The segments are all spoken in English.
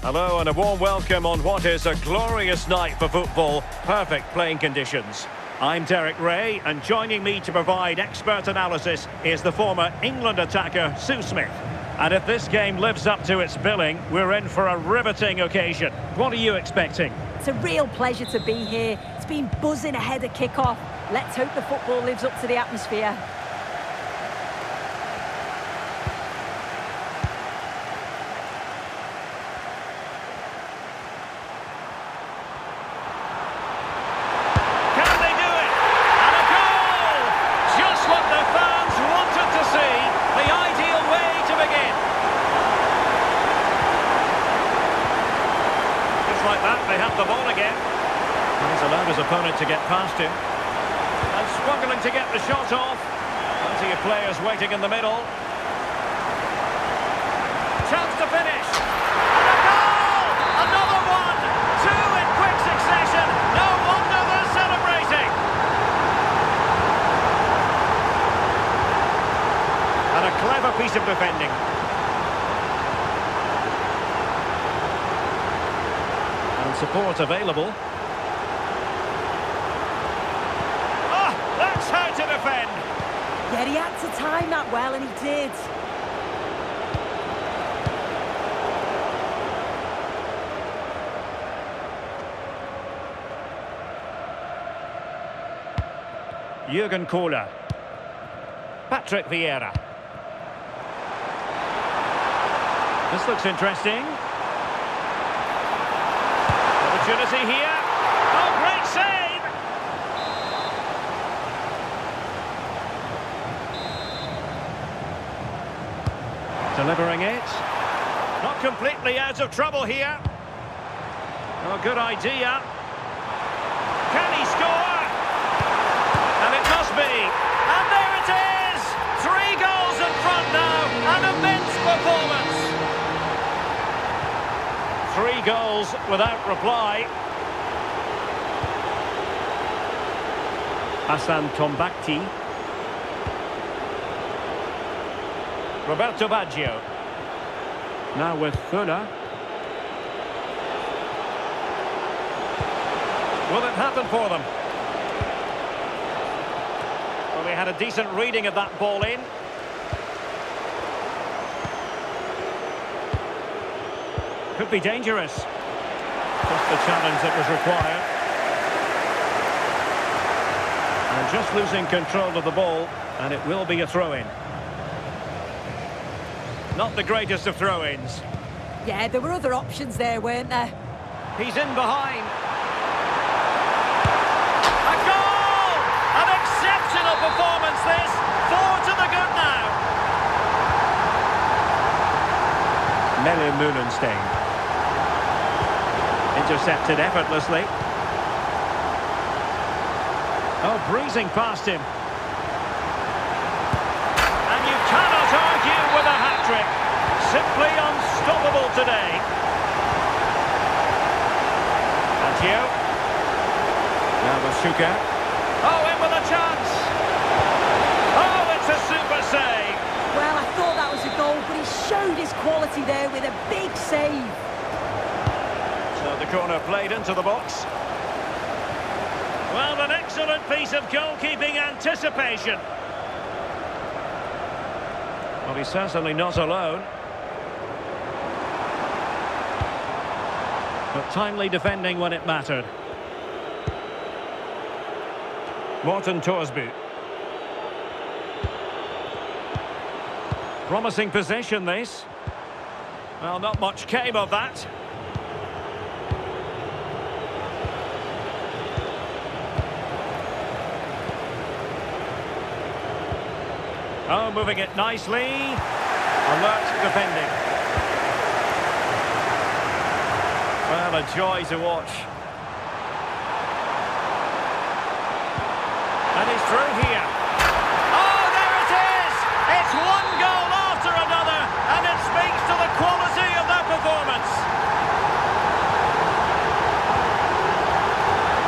Hello and a warm welcome on what is a glorious night for football. Perfect playing conditions. I'm Derek Ray, and joining me to provide expert analysis is the former England attacker Sue Smith. And if this game lives up to its billing, we're in for a riveting occasion. What are you expecting? It's a real pleasure to be here. It's been buzzing ahead of kick-off. Let's hope the football lives up to the atmosphere. They have the ball again. He's allowed his opponent to get past him. And struggling to get the shot off. Plenty of players waiting in the middle. Chance to finish. And a goal! Another one! Two in quick succession. No wonder they're celebrating. And a clever piece of defending. Support available. Ah, that's how to defend. Yeah, he had to time that well, and he did. Jurgen Kohler. Patrick Vieira. This looks interesting. Opportunity here. Oh, great save! Delivering it. Not completely out of trouble here. Oh, good idea. Can he score? And it must be. And there it is! 3 goals in front now. An immense performance. 3 goals without reply. Hassan Tombakti. Roberto Baggio. Now with Fuller. Will it happen for them? Well, they had a decent reading of that ball in. Could be dangerous. Just the challenge that was required. And just losing control of the ball, and it will be a throw-in. Not the greatest of throw-ins. Yeah, there were other options there, weren't there? He's in behind. A goal! An exceptional performance, this. 4 to the good now. Melu Mühlenstein. Intercepted effortlessly. Oh, breezing past him. And you cannot argue with a hat-trick. Simply unstoppable today. Baggio. Now with Schuka. Oh, in with a chance. Oh, it's a super save. Well, I thought that was a goal, but he showed his quality there with a big save. The corner played into the box. Well, an excellent piece of goalkeeping anticipation. Well, he's certainly not alone. But timely defending when it mattered. Morten Thorsby. Promising possession, this. Well, not much came of that. Oh, moving it nicely. Alert defending. Well, a joy to watch. And he's through here. Oh, there it is! It's one goal after another, and it speaks to the quality of their performance.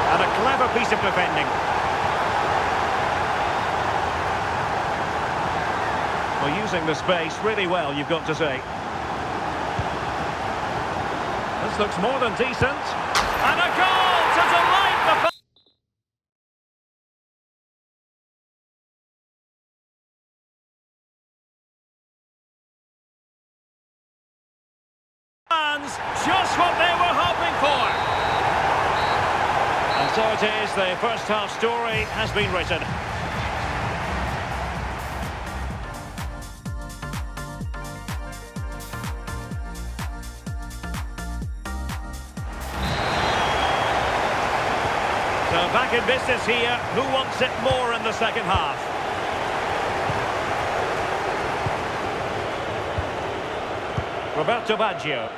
And a clever piece of defending. Well, using the space really well, you've got to say. looks more than decent. And a goal to delight the fans. Just what they were hoping for. And so it is, the first half story has been written. So back in business here. Who wants it more in the second half? Roberto Baggio.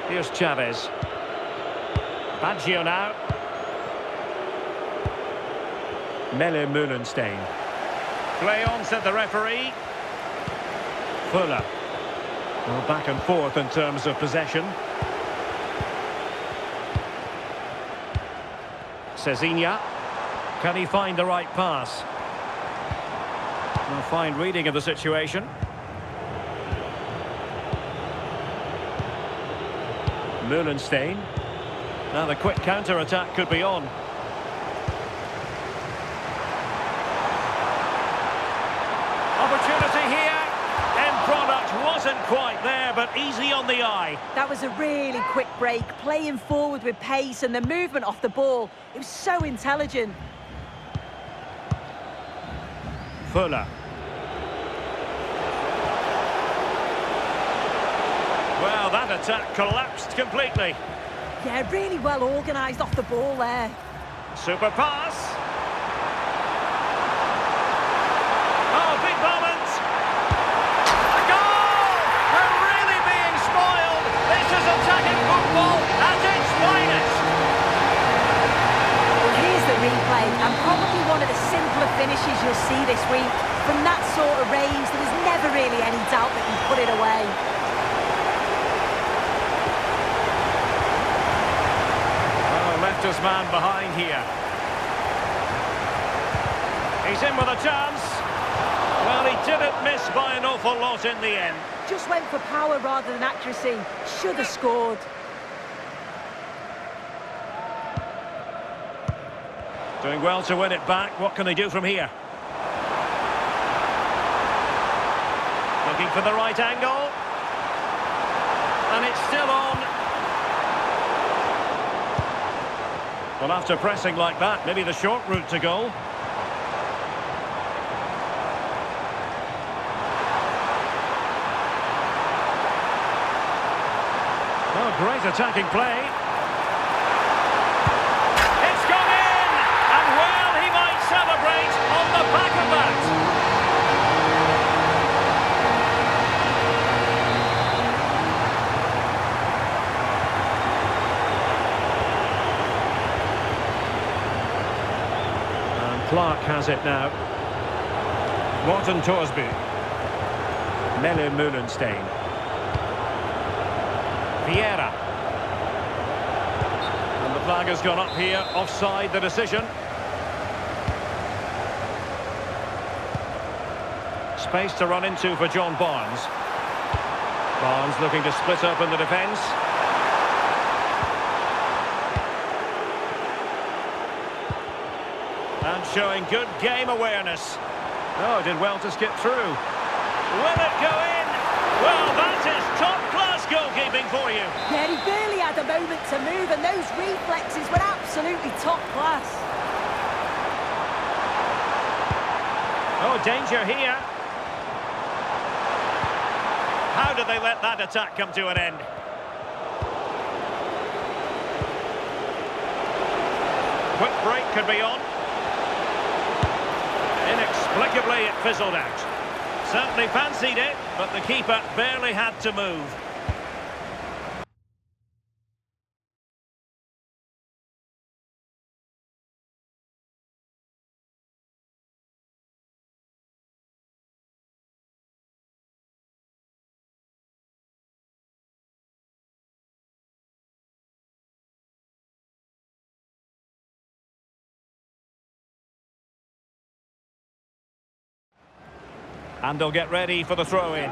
Here's Chavez. Baggio now. Melle Mühlenstein. Play on, said the referee. Fuller. Well, back and forth in terms of possession. Cezinha. Can he find the right pass? Well, fine reading of the situation. Mühlenstein. Now the quick counter-attack could be on. Opportunity here. End product wasn't quite there, but easy on the eye. That was a really quick break, playing forward with pace and the movement off the ball. It was so intelligent. Fuller. Well, that attack collapsed completely. Yeah, really well organised off the ball there. Super pass. Oh, big moment. A goal! We're really being spoiled. This is attacking football at its finest. Well, here's the replay, and probably one of the simpler finishes you'll see this week. From that sort of range, there was never really any doubt that he put it away. Left his man behind here. He's in with a chance. Well, he didn't miss by an awful lot in the end. Just went for power rather than accuracy. Should have scored. Doing well to win it back. What can they do from here? Looking for the right angle. And it's still on. Well, after pressing like that, maybe the short route to goal. Oh, great attacking play. It's gone in! And well, he might celebrate on the back of that. Clark has it now. Morten Torsby. Melle Mühlenstein. Vieira. And the flag has gone up here, offside the decision. Space to run into for John Barnes. Barnes looking to split up in the defence. And showing good game awareness. Oh, did well to skip through. Will it go in? Well, that is top-class goalkeeping for you. Yeah, he barely had a moment to move, and those reflexes were absolutely top class. Oh, danger here. How did they let that attack come to an end? Quick break could be on. Inexplicably, it fizzled out. Certainly fancied it, but the keeper barely had to move. And they'll get ready for the throw-in.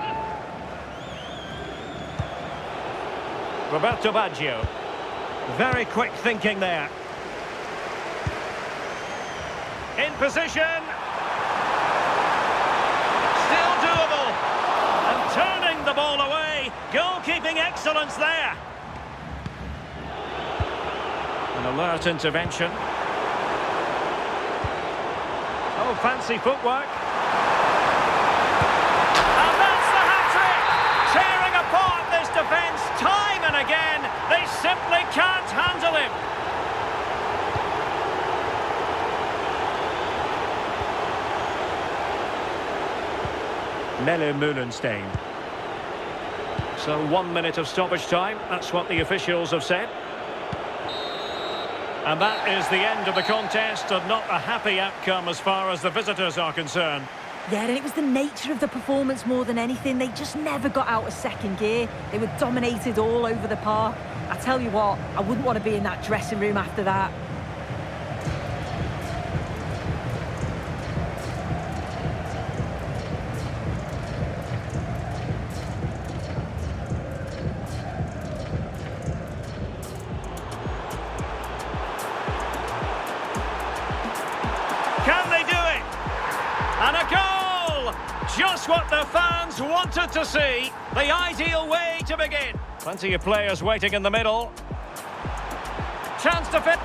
Roberto Baggio. Very quick thinking there. In position. Still doable. And turning the ball away. Goalkeeping excellence there. An alert intervention. Oh, fancy footwork. And that's the hat-trick! Tearing apart this defence time and again. They simply can't handle him. Melle Mühlenstein. So 1 minute of stoppage time. That's what the officials have said. And that is the end of the contest, and not a happy outcome as far as the visitors are concerned. Yeah, and it was the nature of the performance more than anything. They just never got out of second gear. They were dominated all over the park. I tell you what, I wouldn't want to be in that dressing room after that. Can they do it? And a goal! Just what the fans wanted to see. The ideal way to begin. Plenty of players waiting in the middle. Chance to fit.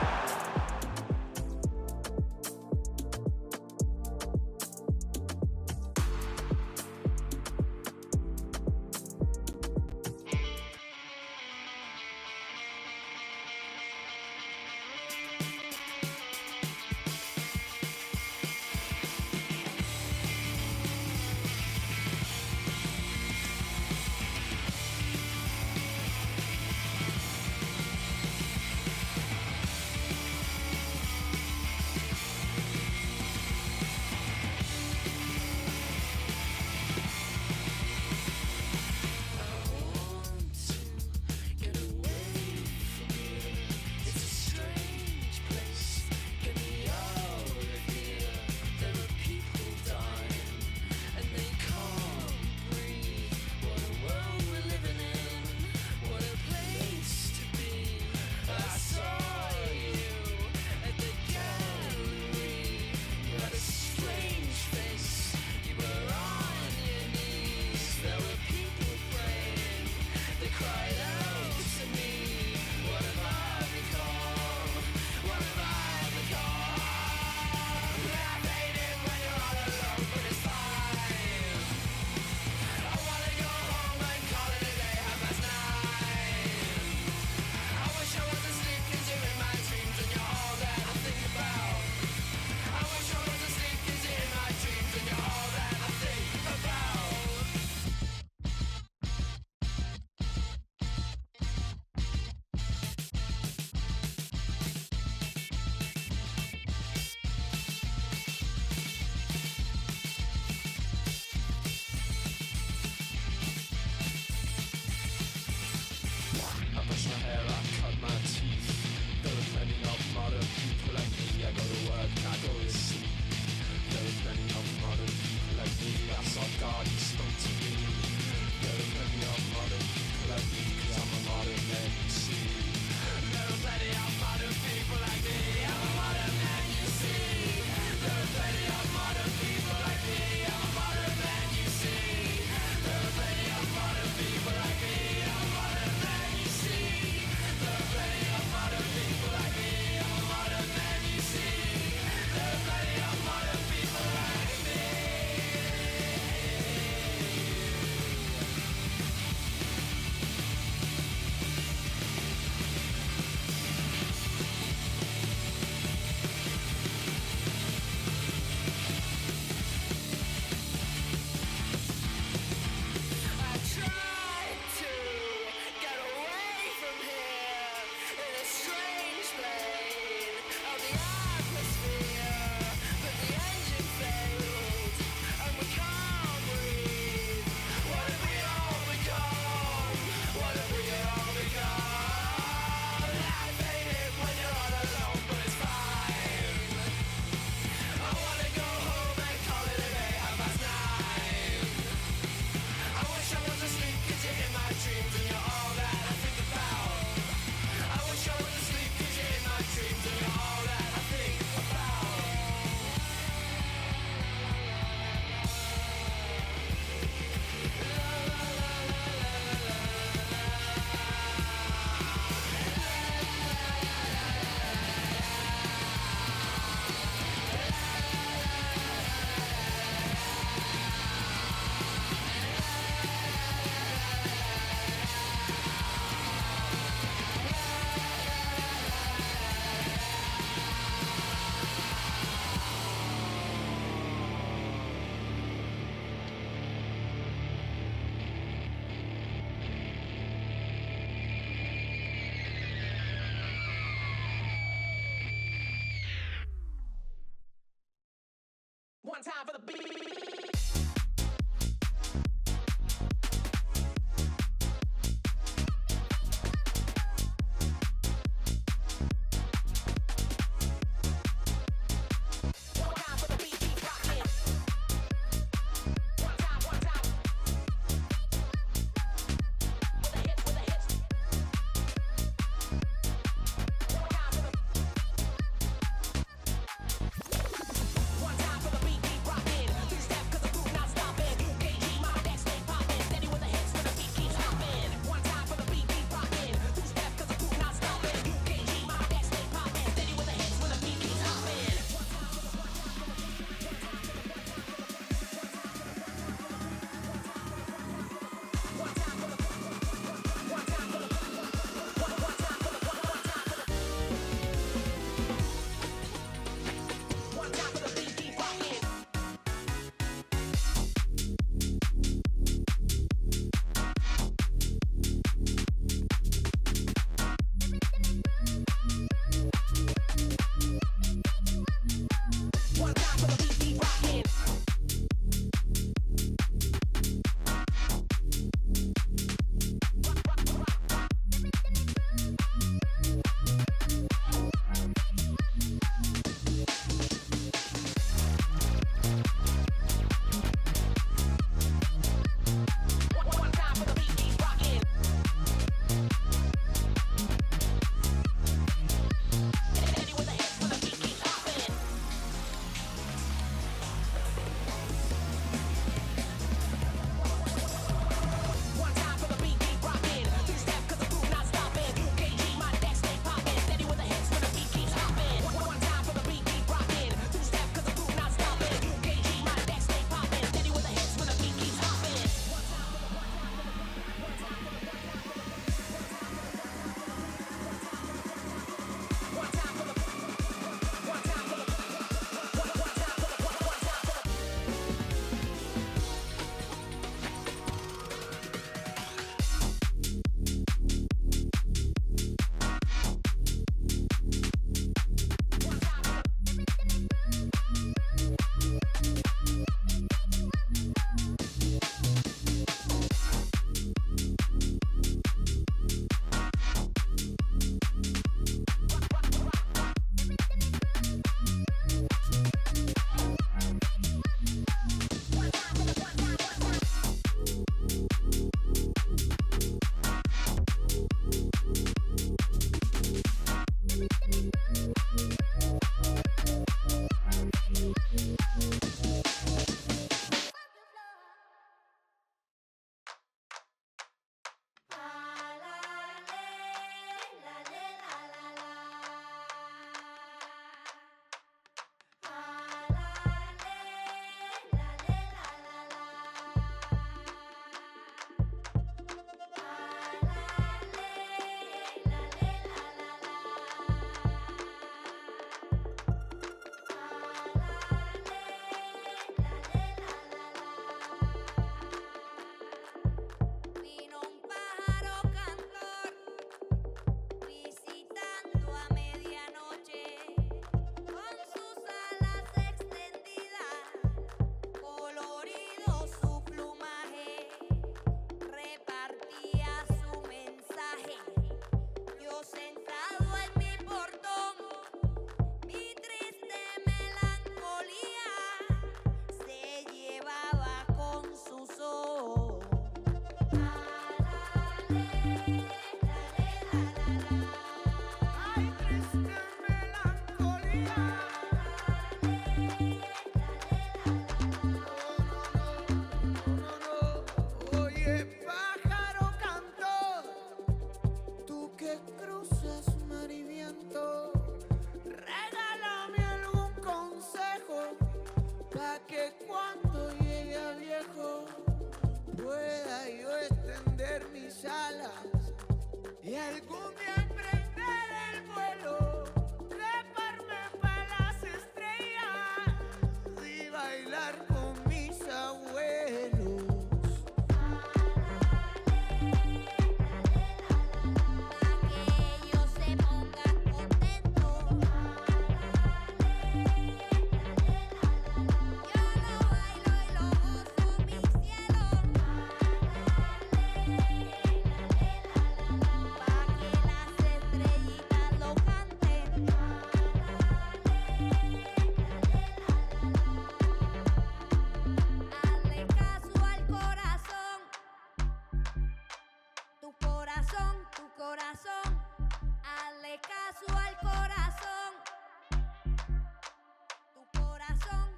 corazón, hazle caso al corazón. Tu corazón,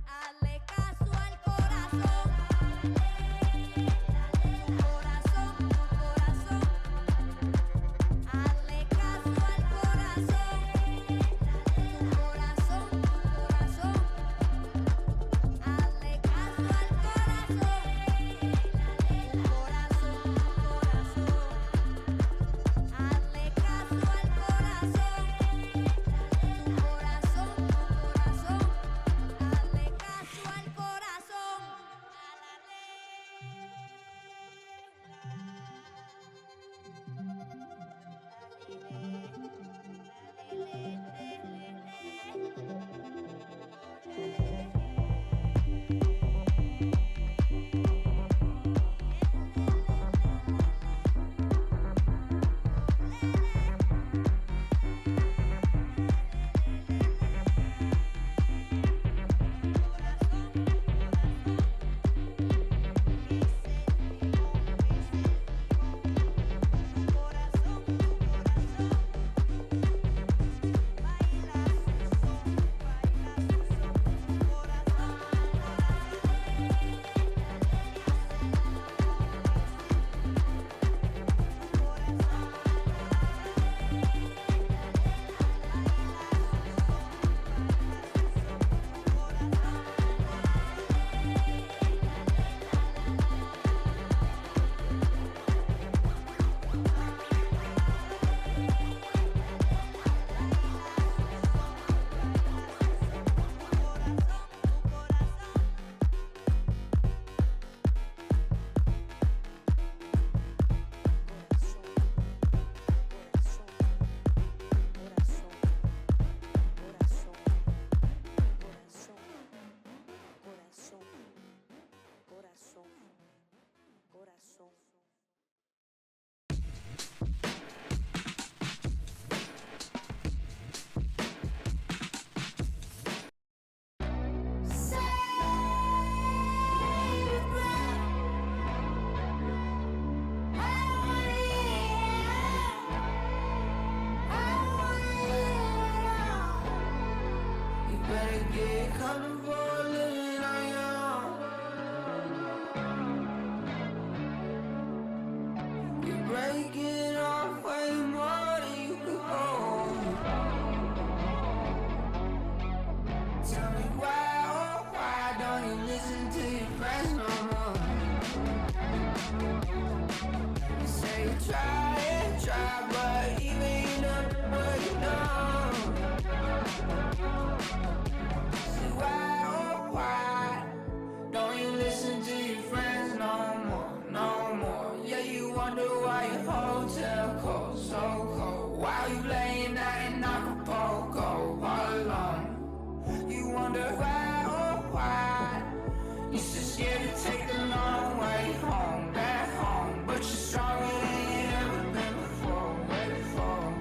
hazle caso al corazón. Tu corazón, hazle caso al corazón. Tu corazón, hazle caso al corazón. Tu corazón, hazle caso al corazón. Tu corazón, hazle caso al corazón. Get comfortable living on your own. You're breaking off way more than you could hold. Tell me why, oh why don't you listen to your friends no more? You say you try, but even you know what you know. Why, oh why don't you listen to your friends no more? Yeah, you wonder why your hotel cold, so cold. Why you laying out in Acapulco all alone? You wonder why, oh why you're so scared to take the long way home, back home. But you're stronger than you ever been before, way before.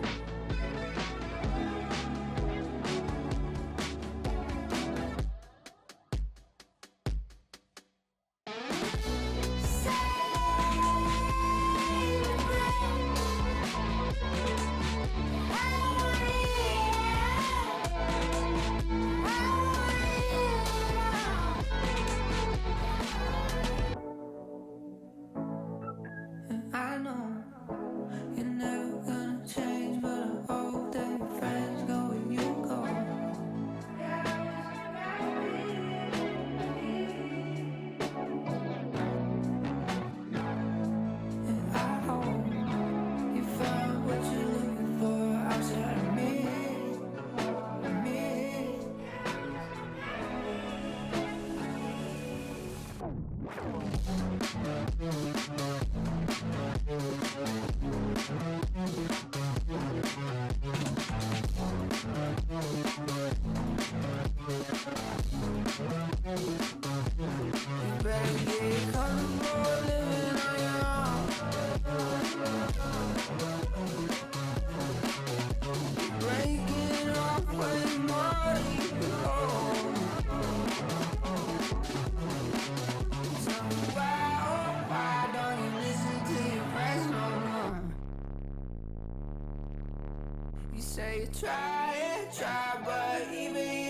I know you're never gonna change, but I hope that your friends go where you go. And I hope you found what you're looking for outside of me. Me. You say you try, but even